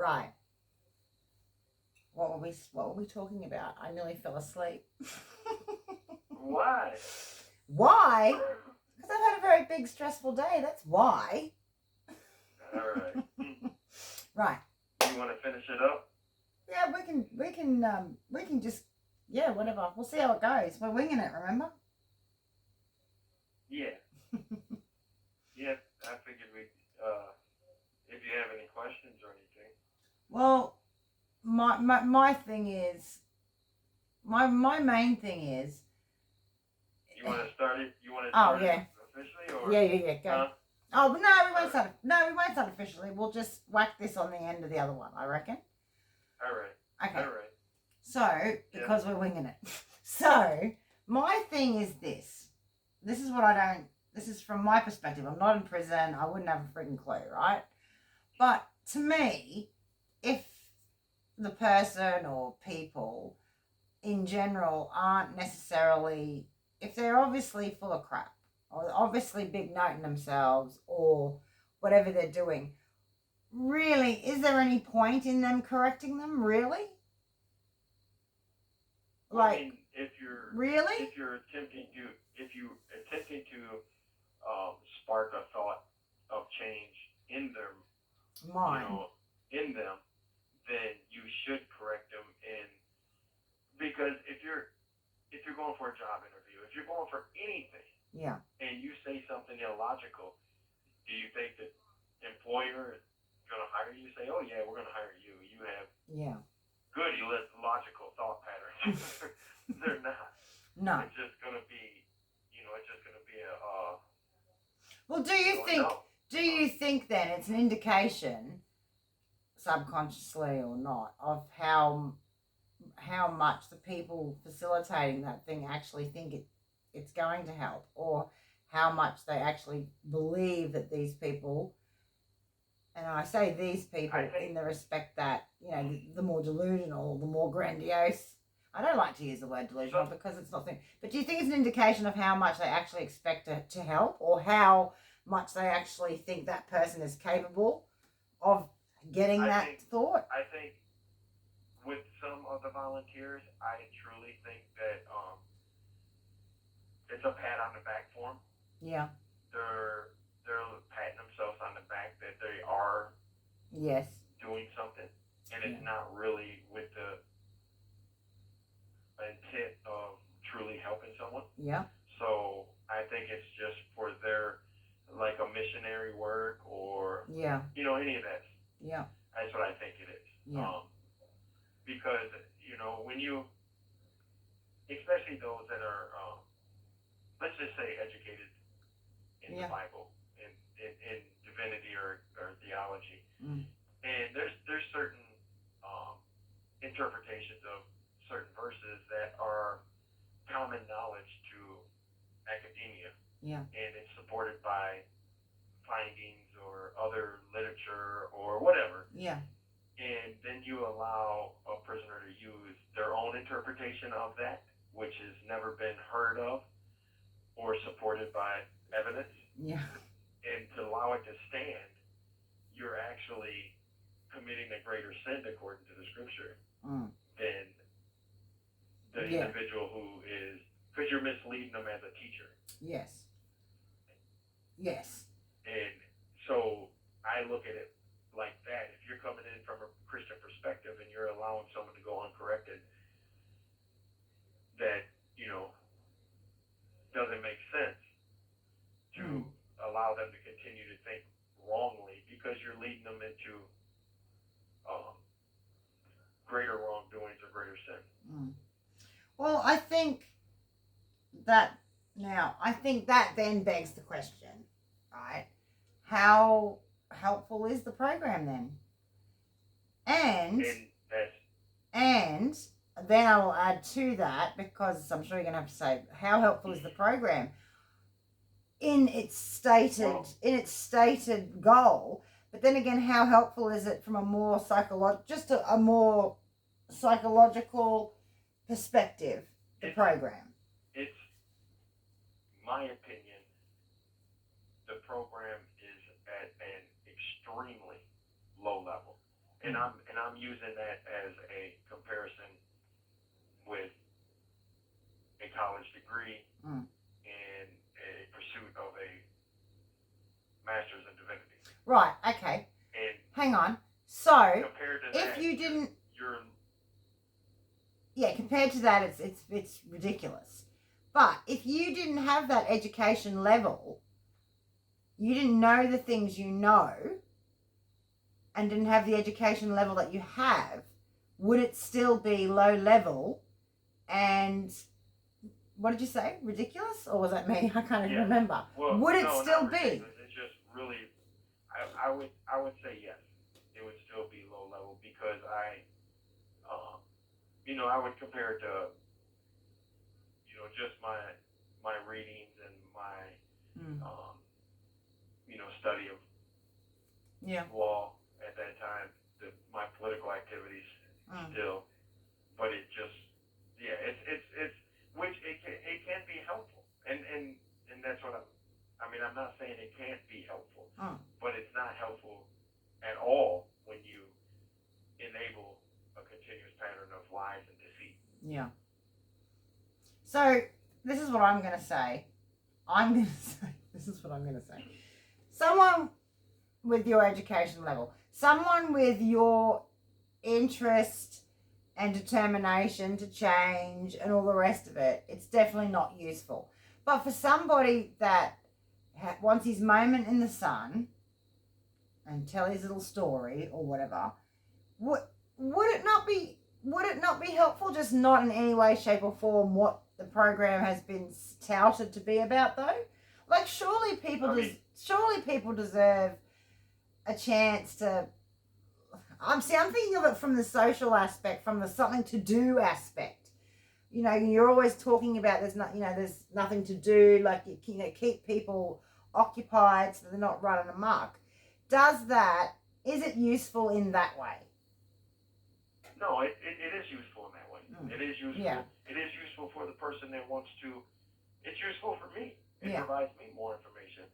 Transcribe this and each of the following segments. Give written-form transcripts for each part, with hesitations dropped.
Right. What were we talking about? I nearly fell asleep. Why? Why? Because I've had a very big stressful day. That's why. All right. Right. You want to finish it up? Yeah, we can just, yeah, whatever. We'll see how it goes. We're winging it, remember? Yeah. Yeah, I figured if you have any questions or anything. Well, my thing is, my main thing is. You want to start it? You want to Oh, start yeah. it officially, or? Yeah, go. Huh? Oh, but no, we won't start. No, we won't start officially. We'll just whack this on the end of the other one, I reckon. All right. Okay. All right. So, because we're winging it. So, my thing is this. This is what I don't. This is from my perspective. I'm not in prison. I wouldn't have a freaking clue, right? But to me, if the person or people in general aren't necessarily, if they're obviously full of crap or obviously big noting themselves or whatever they're doing, really, is there any point in them correcting them? Really? Like, I mean, if you're attempting to spark a thought of change in their mind, in them, then you should correct them. And because if you're going for a job interview, if you're going for anything, yeah, and you say something illogical, do you think that employer is going to hire you? Say, oh yeah, we're going to hire you. You have good illogical thought patterns. They're not. No. It's just going to be, it's just going to be a. Well, do you think then it's an indication, subconsciously or not, of how much the people facilitating that thing actually think it's going to help, or how much they actually believe that these people, and I say these people in the respect that, the more delusional, the more grandiose. I don't like to use the word delusional because it's not. But do you think it's an indication of how much they actually expect to help, or how much they actually think that person is capable of getting thought? I think with some of the volunteers, I truly think that it's a pat on the back for them. Yeah. They're patting themselves on the back that they are doing something, and it's not really with the intent of truly helping someone. Yeah. So I think it's just for their, like, a missionary work or any of that. Yeah. That's what I think it is. Yeah. Because when you, especially those that are, let's just say, educated in the Bible, in divinity or theology, and there's certain interpretations of certain verses that are common knowledge to academia, and it's supported by findings or other literature or whatever. And then you allow a prisoner to use their own interpretation of that, which has never been heard of or supported by evidence. And to allow it to stand, you're actually committing a greater sin according to the scripture than the individual who is, because you're misleading them as a teacher. Yes. And so I look at it like that. If you're coming in from a Christian perspective and you're allowing someone to go uncorrected, that, doesn't make sense to allow them to continue to think wrongly, because you're leading them into greater wrongdoings or greater sin. Well, I think that then begs the question, right? How helpful is the program then? And then I will add to that, because I'm sure you're going to have to say, how helpful is the program in its stated goal? But then again, how helpful is it from a more psychological perspective? The program. It's my opinion. The program is at an extremely low level, and And I'm using that as a comparison with a college degree and a pursuit of a master's in divinity. Right. Okay. And hang on. So compared to if that, you didn't, you're compared to that, it's ridiculous. But if you didn't have that education level, you didn't know the things you know, and didn't have the education level that you have, would it still be low level? And what did you say? Ridiculous? Or was that me? I can't even remember. Well, would it no, still not be? ridiculous. It's just really, I would say yes. It would still be low level because I would compare it to, just my readings and my, study of law at that time, my political activities still, but it just, it's which it can be helpful, and that's what I'm not saying it can't be helpful, but it's not helpful at all when you enable a continuous pattern of lies and deceit. Yeah. So this is what I'm going to say. This is what I'm going to say. Someone with your education level, someone with your interest and determination to change and all the rest of it, it's definitely not useful. But for somebody that wants his moment in the sun and tell his little story or whatever, would it not be helpful, just not in any way, shape or form, what the program has been touted to be about, though? Like, surely people deserve a chance to. I'm thinking of it from the social aspect, from the something to do aspect. You're always talking about there's nothing to do. Like, keep people occupied so they're not running amok. Is it useful in that way? No, it is useful in that way. It is useful. Yeah. It is useful for the person that wants to. It's useful for me. It provides me more information.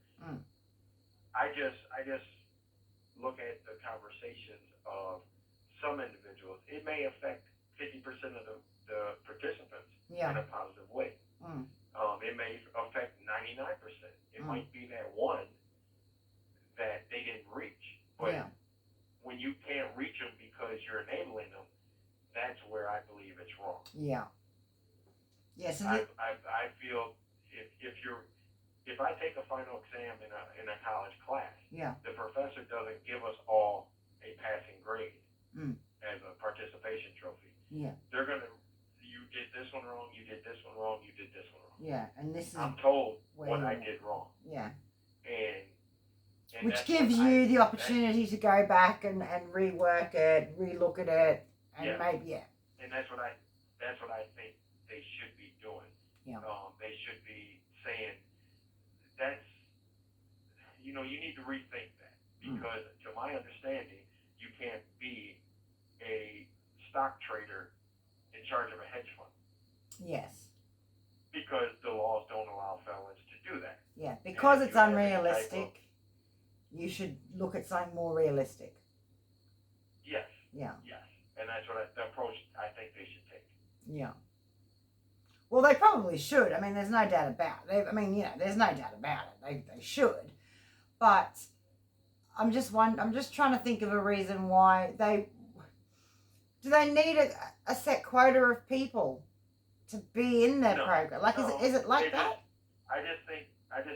I just look at the conversations of some individuals. It may affect 50% of the participants in a positive way. It may affect 99%. It might be that one that they didn't reach. But when you can't reach them because you're enabling them, that's where I believe it's wrong. Yeah. Yes. I feel if I take a final exam in a college class, the professor doesn't give us all a passing grade as a participation trophy. Yeah. They're gonna, you did this one wrong, you did this one wrong, you did this one wrong. Yeah, and this is. I'm told what I did wrong. Yeah. And which gives you the opportunity to go back and rework it, relook at it, and maybe And that's what I think they should be doing. Yeah. They should be saying that's, you need to rethink that, because to my understanding, you can't be a stock trader in charge of a hedge fund. Yes. Because the laws don't allow felons to do that. Yeah, because it's unrealistic. You should look at something more realistic. Yes. Yeah. Yes. And that's the approach I think they should take. Yeah. Well, they probably should. I mean, there's no doubt about it. There's no doubt about it. They should. But I'm just trying to think of a reason why do they need a set quota of people to be in their program? Like, no, is it like that? I just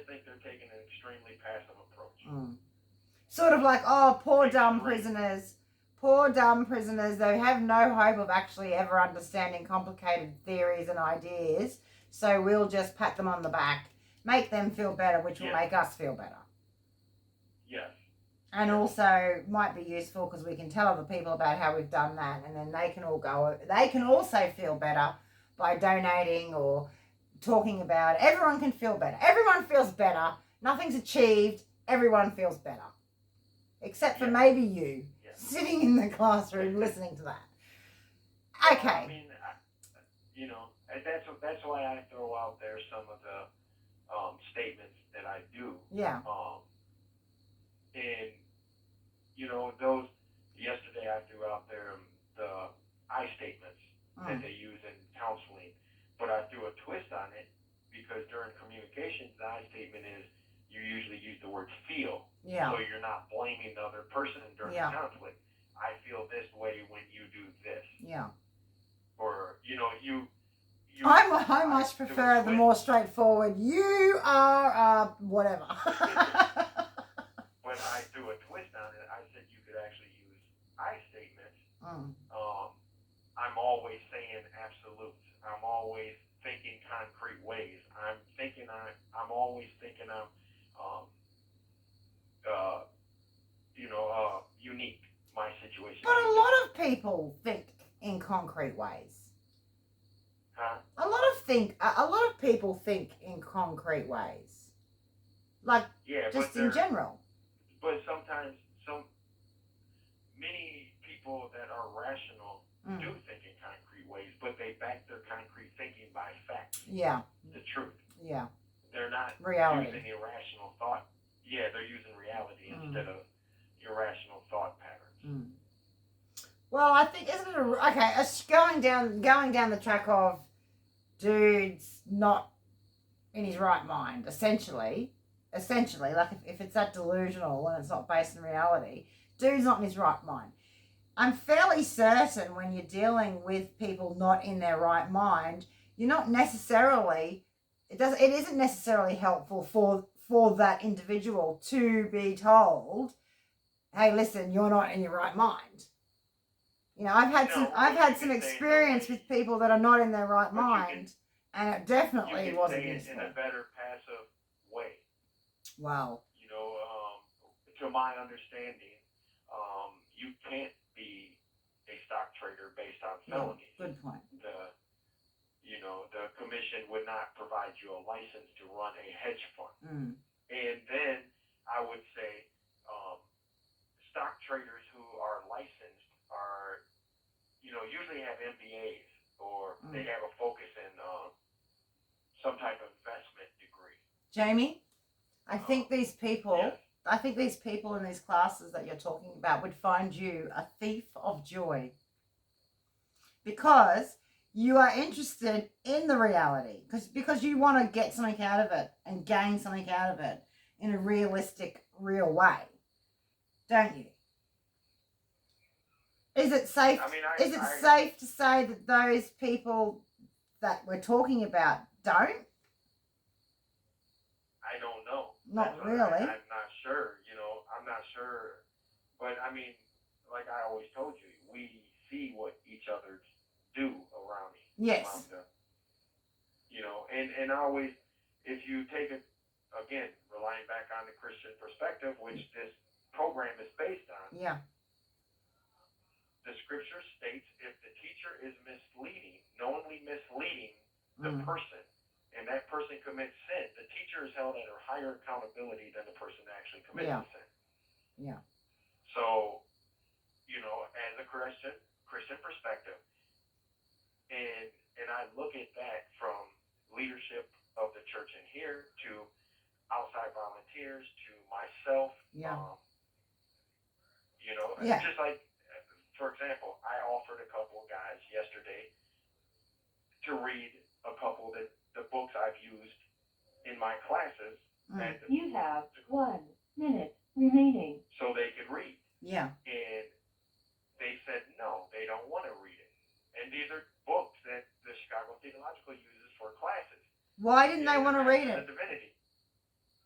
think they're taking an extremely passive approach. Sort of like, poor dumb prisoners. Poor dumb prisoners. They have no hope of actually ever understanding complicated theories and ideas. So we'll just pat them on the back, make them feel better, which will make us feel better. Yes. And also might be useful because we can tell other people about how we've done that, and then they can also feel better by donating or talking about it. Everyone can feel better. Everyone feels better. Nothing's achieved. Everyone feels better. Except for maybe you, sitting in the classroom listening to that. Okay. I mean, that's why I throw out there some of the statements that I do. Yeah. And those, yesterday I threw out there the I statements that they use in counseling, but I threw a twist on it because during communications, the I statement is you usually use the word feel. Yeah. So you're not blaming the other person during the conflict. I feel this way when you do this. Yeah. Or, you I much prefer the more straightforward, you are whatever. When I threw a twist on it, I said you could actually use I statements. I'm always saying absolutes. I'm always thinking concrete ways. I'm always thinking I'm unique, my situation. But a lot of people think in concrete ways. Huh? A lot of people think in concrete ways. Like, just in general. But sometimes many people that are rational do think in concrete ways, but they back their concrete thinking by fact. Yeah. The truth. Yeah. They're not using irrational thought. Yeah, they're using reality instead of irrational thought patterns. Well, I think it's going down the track of dude's not in his right mind, essentially, like if it's that delusional and it's not based in reality, dude's not in his right mind. I'm fairly certain when you're dealing with people not in their right mind, you're not necessarily, it isn't necessarily helpful for that individual to be told, hey, listen, you're not in your right mind. You know, I've had some experience with people that are not in their right mind, and it definitely wasn't useful. In a better passive way. Wow. You know, to my understanding, you can't be a stock trader based on felonies. Good point. The commission would not provide you a license to run a hedge fund. And then I would say stock traders who are licensed are, usually have MBAs or they have a focus in some type of investment degree. Jamie, I think these people, yes. I think these people in these classes that you're talking about would find you a thief of joy because you are interested in the reality because you want to get something out of it and gain something out of it in a realistic, real way, don't you? Is it safe? Safe to say that those people that we're talking about don't? I don't know. Not really. I'm not sure. I'm not sure. But like I always told you, we see what each other do around me. Yes. And always, if you take it again, relying back on the Christian perspective, which this program is based on. Yeah. The scripture states if the teacher is knowingly misleading the person, and that person commits sin, the teacher is held under higher accountability than the person that actually commits the sin. Yeah. So, as a Christian perspective, and I look at that from leadership of the church in here to outside volunteers to myself. Yeah. Just like, for example, I offered a couple of guys yesterday to read a couple of the books I've used in my classes. You have 1 minute remaining. So they could read. Yeah. And they said no, they don't want to read it. And these are books that the Chicago Theological uses for classes. Why didn't they want to read it? Divinity.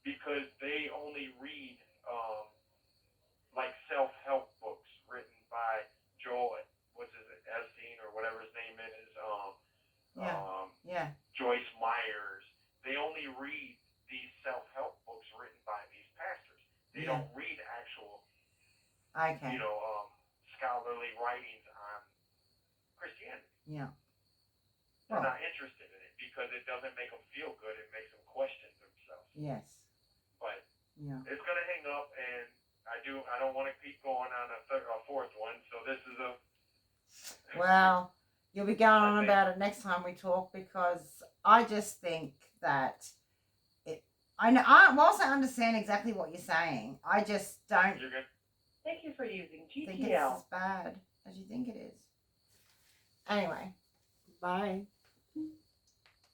Because they only read like self-help books written by Joel, Epstein or whatever his name is, Joyce Myers. They only read these self-help books written by these pastors. They don't read actual, scholarly writings on Christianity. Yeah. They're not interested in it because it doesn't make them feel good. It makes them question themselves. Yes. But it's going to hang up, and I don't want to keep going on a fourth one. So this is a. Well, you'll be going on about it next time we talk because I just think that whilst I understand exactly what you're saying, I just don't. Thank you for using think it's GTL. as bad as you think it is. Anyway, bye.